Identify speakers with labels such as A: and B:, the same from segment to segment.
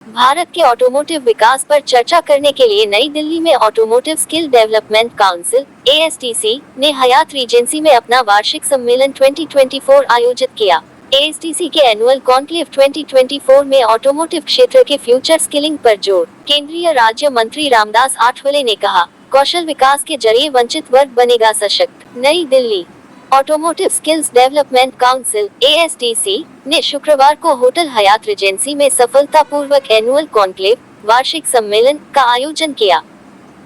A: भारत के ऑटोमोटिव विकास पर चर्चा करने के लिए नई दिल्ली में automotive skill development council (ASTC) ने हयात रीजेंसी में अपना वार्षिक सम्मेलन 2024 आयोजित किया। ASTC के एनुअल कॉन्क्लेव 2024 में ऑटोमोटिव क्षेत्र के फ्यूचर स्किलिंग पर जोर। केंद्रीय राज्य मंत्री रामदास आठवले ने कहा, कौशल विकास के जरिए वंचित वर्ग बनेगा सशक्त। नई Delhi automotive skills development council (ASTC) ने शुक्रवार को होटल हयात रीजेंसी में सफलतापूर्वक एनुअल कॉन्क्लेव वार्षिक सम्मेलन का आयोजन किया।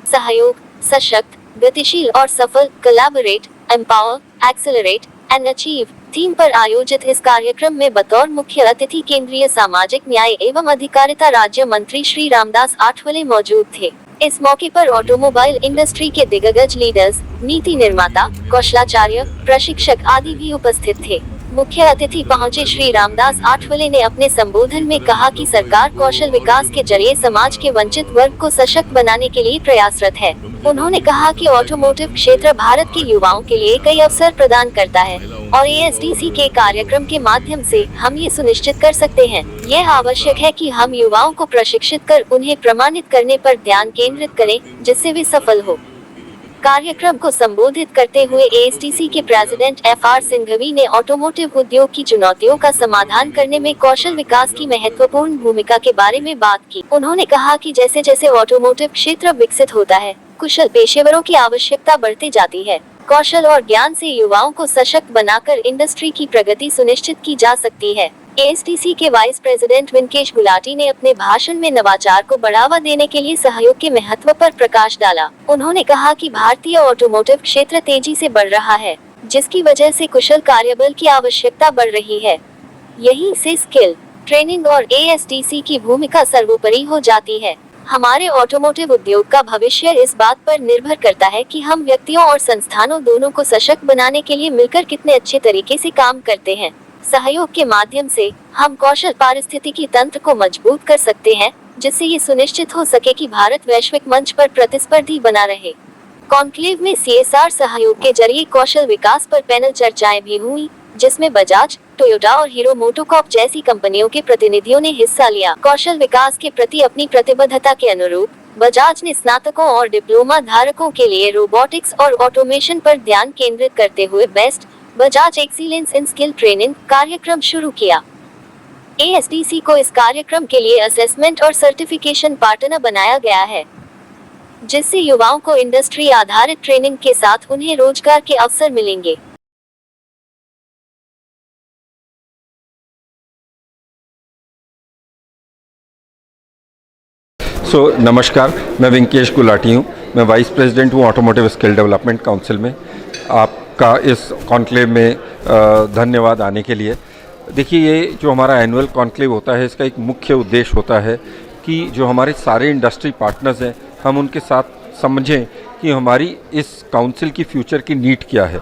A: सहयोग, सशक्त, गतिशील और सफल, collaborate, empower, accelerate and achieve theme पर आयोजित इस कार्यक्रम में बतौर मुख्य अतिथि केंद्रीय सामाजिक न्याय एवं अधिकारिता राज्य मंत्री श्री रामदास आठवले मौजूद थे। इस मौके पर ऑटोमोबाइल इंडस्ट्री के दिग्गज लीडर्स, नीति निर्माता, कौशलाचार्य, प्रशिक्षक आदि भी उपस्थित थे। मुख्य अतिथि पहुंचे श्री रामदास आठवले ने अपने संबोधन में कहा कि सरकार कौशल विकास के जरिए समाज के वंचित वर्ग को सशक्त बनाने के लिए प्रयासरत है। उन्होंने कहा कि ऑटोमोटिव क्षेत्र भारत के युवाओं के लिए कई अवसर प्रदान करता है और ASTC के कार्यक्रम के माध्यम से हम ये सुनिश्चित कर सकते हैं। यह आवश्यक है कि हम युवाओं को प्रशिक्षित कर उन्हें प्रमाणित करने पर ध्यान केंद्रित करें, जिससे वे सफल हो। कार्यक्रम को संबोधित करते हुए ASTC के प्रेसिडेंट FR सिंघवी ने ऑटोमोटिव उद्योग की चुनौतियों का समाधान करने में कौशल विकास की महत्वपूर्ण भूमिका के बारे में बात की। उन्होंने कहा कि जैसे जैसे ऑटोमोटिव क्षेत्र विकसित होता है, कुशल पेशेवरों की आवश्यकता बढ़ती जाती है। कौशल और ज्ञान से युवाओं को सशक्त बनाकर इंडस्ट्री की प्रगति सुनिश्चित की जा सकती है। ASTC के वाइस प्रेसिडेंट विनकेश गुलाटी ने अपने भाषण में नवाचार को बढ़ावा देने के लिए सहयोग के महत्व पर प्रकाश डाला। उन्होंने कहा कि भारतीय ऑटोमोटिव क्षेत्र तेजी से बढ़ रहा है, जिसकी वजह से कुशल कार्यबल की आवश्यकता बढ़ रही है। यहीं से स्किल, ट्रेनिंग और ASTC की भूमिका सर्वोपरि हो जाती है। हमारे ऑटोमोटिव उद्योग का भविष्य इस बात पर निर्भर करता है कि हम व्यक्तियों और संस्थानों दोनों को सशक्त बनाने के लिए मिलकर कितने अच्छे तरीके से काम करते हैं। सहयोग के माध्यम से हम कौशल पारिस्थितिकी तंत्र को मजबूत कर सकते हैं, जिससे ये सुनिश्चित हो सके कि भारत वैश्विक मंच पर प्रतिस्पर्धी बना रहे। कॉन्क्लेव में CSR सहयोग के जरिए कौशल विकास पर पैनल चर्चाएं भी हुई, जिसमें बजाज, टोयोटा और हीरो मोटोकॉर्प जैसी कंपनियों के प्रतिनिधियों ने हिस्सा लिया। कौशल विकास के प्रति अपनी प्रतिबद्धता के अनुरूप बजाज ने स्नातकों और डिप्लोमा धारकों के लिए रोबोटिक्स और ऑटोमेशन पर ध्यान केंद्रित करते हुए best Bajaj excellence in skill training कार्यक्रम शुरू किया। ASTC को इस कार्यक्रम के लिए असेसमेंट और सर्टिफिकेशन पार्टनर बनाया गया है, जिससे युवाओं को इंडस्ट्री आधारित ट्रेनिंग के साथ उन्हें रोजगार के अवसर मिलेंगे।
B: नमस्कार, मैं विनकेश गुलाटी हूँ। मैं वाइस प्रेसिडेंट हूँ ऑटोमोटिव स्किल डेवलपमेंट काउंसिल में। आपका इस कॉन्क्लेव में धन्यवाद आने के लिए। देखिए, ये जो हमारा एनुअल कॉन्क्लेव होता है, इसका एक मुख्य उद्देश्य होता है कि जो हमारे सारे इंडस्ट्री पार्टनर्स हैं, हम उनके साथ समझें कि हमारी इस काउंसिल की फ्यूचर की नीड क्या है।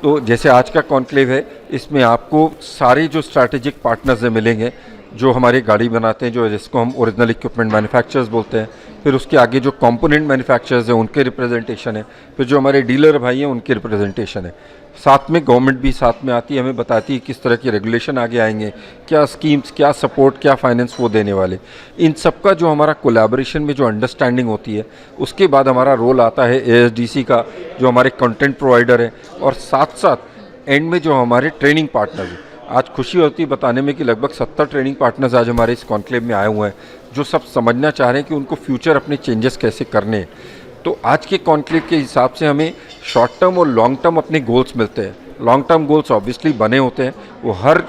B: तो जैसे आज का कॉन्क्लेव है, इसमें आपको सारे जो स्ट्रैटेजिक पार्टनर्स हैं मिलेंगे, जो हमारी गाड़ी बनाते हैं, जो जिसको हम ओरिजिनल इक्विपमेंट मैन्युफैक्चरर्स बोलते हैं। फिर उसके आगे जो कंपोनेंट मैन्युफैक्चरर्स हैं, उनके रिप्रेजेंटेशन है। फिर जो हमारे डीलर भाई हैं, उनके रिप्रेजेंटेशन है। साथ में गवर्नमेंट भी साथ में आती है, हमें बताती है किस तरह की रेगुलेशन आगे आएंगे, क्या स्कीम्स, क्या सपोर्ट, क्या फाइनेंस वो देने वाले। इन सब का जो हमारा कोलैबोरेशन में जो अंडरस्टैंडिंग होती है, उसके बाद हमारा रोल आता है ASTC का, जो हमारे कंटेंट प्रोवाइडर है, और साथ साथ एंड में जो हमारे ट्रेनिंग पार्टनर्स हैं। आज खुशी होती है बताने में कि लगभग 70 ट्रेनिंग पार्टनर्स आज हमारे इस कॉन्क्लेव में आए हुए हैं, जो सब समझना चाह रहे हैं कि उनको फ्यूचर अपने चेंजेस कैसे करने हैं। तो आज के कॉन्क्लेव के हिसाब से हमें शॉर्ट टर्म और लॉन्ग टर्म अपने गोल्स मिलते हैं। लॉन्ग टर्म गोल्स ऑब्वियसली बने होते हैं, वो हर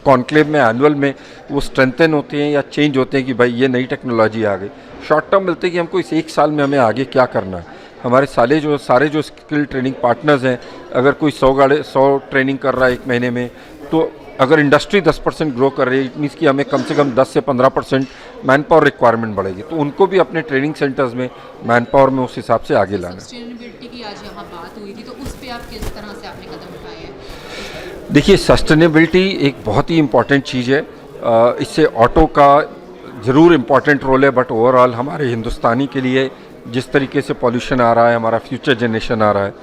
B: कॉन्क्लेव में एनुअल में वो स्ट्रेंथन होते हैं या चेंज होते हैं कि भाई ये नई टेक्नोलॉजी आ गई। शॉर्ट टर्म मिलते हैं कि हमको इस एक साल में हमें आगे क्या करना है। हमारे सारे जो स्किल ट्रेनिंग पार्टनर्स हैं, अगर कोई 100 ट्रेनिंग कर रहा है एक महीने में, तो अगर इंडस्ट्री 10% ग्रो कर रही है, इट मीन्स कि हमें कम से कम 10 से 15% मैन पावर रिक्वायरमेंट बढ़ेगी। तो उनको भी अपने ट्रेनिंग सेंटर्स में मैन पावर में उस हिसाब से आगे लाना।
C: सस्टेनेबिलिटी की आज यहाँ बात हुई थी, तो उस पे आप किस तरह से आपने कदम उठाए हैं?
B: देखिए, सस्टेनेबिलिटी एक बहुत ही इम्पॉर्टेंट चीज़ है। इससे ऑटो का ज़रूर इम्पॉर्टेंट रोल है, बट ओवरऑल हमारे हिंदुस्तानी के लिए जिस तरीके से पॉल्यूशन आ रहा है, हमारा फ्यूचर जनरेशन आ रहा है,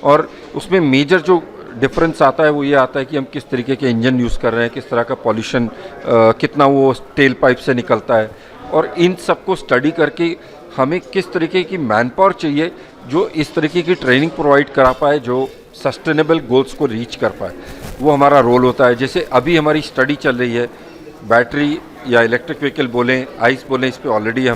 B: और उसमें मेजर जो डिफरेंस आता है वो ये आता है कि हम किस तरीके के इंजन यूज़ कर रहे हैं, किस तरह का पॉल्यूशन, कितना वो टेल पाइप से निकलता है। और इन सबको स्टडी करके हमें किस तरीके की मैन पावर चाहिए जो इस तरीके की ट्रेनिंग प्रोवाइड करा पाए, जो सस्टेनेबल गोल्स को रीच कर पाए, वो हमारा रोल होता है। जैसे अभी हमारी स्टडी चल रही है, बैटरी या इलेक्ट्रिक व्हीकल बोलें, आइस बोलें, इस पे ऑलरेडी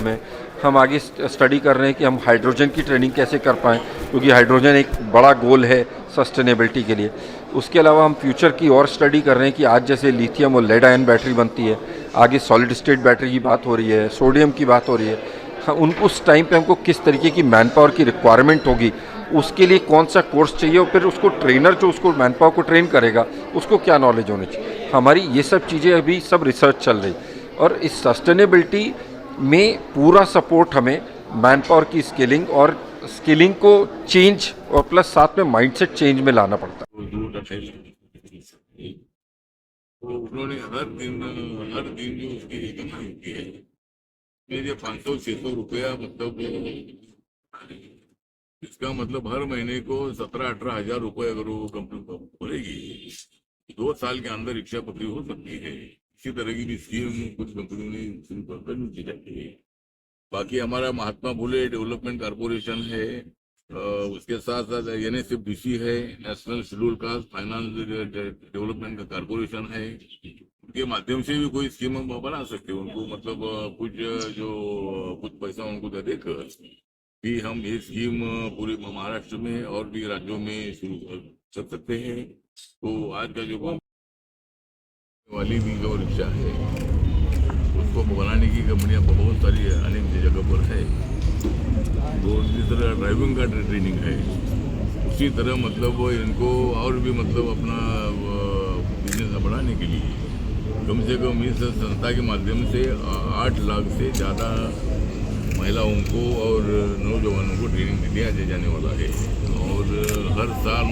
B: हम आगे स्टडी कर रहे हैं कि हम हाइड्रोजन की ट्रेनिंग कैसे कर पाएँ, क्योंकि हाइड्रोजन एक बड़ा गोल है सस्टेनेबिलिटी के लिए। उसके अलावा हम फ्यूचर की और स्टडी कर रहे हैं कि आज जैसे लिथियम और लेड आयन बैटरी बनती है, आगे सॉलिड स्टेट बैटरी की बात हो रही है, सोडियम की बात हो रही है। हाँ, उस टाइम पे हमको किस तरीके की मैन पावर की रिक्वायरमेंट होगी, उसके लिए कौन सा कोर्स चाहिए, और फिर उसको ट्रेनर जो उसको मैन पावर को ट्रेन करेगा उसको क्या नॉलेज होनी चाहिए। हमारी ये सब चीज़ें अभी सब रिसर्च चल रही, और इस सस्टेनेबिलिटी में पूरा सपोर्ट हमें मैन पावर की स्किलिंग को चेंज और प्लस साथ में माइंडसेट चेंज में लाना पड़ता है।
D: तो उन्होंने हर दिन जो उसकी कमाई की है मेरे 500-600 रुपया, मतलब इसका मतलब हर महीने को 17-18 हजार रुपये अगर वो कंपनी को भरेगी 2 साल के अंदर रिक्शा पकड़ी हो सकती है। इसी तरह की भी स्कीम कुछ कंपनियों ने शुरू करनी चाहिए। बाकी हमारा महात्मा फुले डेवलपमेंट कारपोरेशन है, उसके साथ साथ NSFDC है, national schedule caste finance development का कारपोरेशन है। उनके माध्यम से भी कोई स्कीम हम बना सकते हैं। उनको मतलब कुछ पैसा उनको दे देकर भी हम ये स्कीम पूरे महाराष्ट्र में और भी राज्यों में शुरू कर सकते हैं। तो आज का जो वाली भी जो रिक्शा है उसको बनाने की कंपनियां बहुत सारी अनेक जगह पर है। तो इसी तरह ड्राइविंग का ट्रेनिंग है, उसी तरह मतलब इनको और भी मतलब अपना बिजनेस बढ़ाने के लिए कम से कम इस संस्था के माध्यम से 8 लाख से ज़्यादा महिलाओं को और नौजवानों को ट्रेनिंग दिया जाने वाला है। और हर साल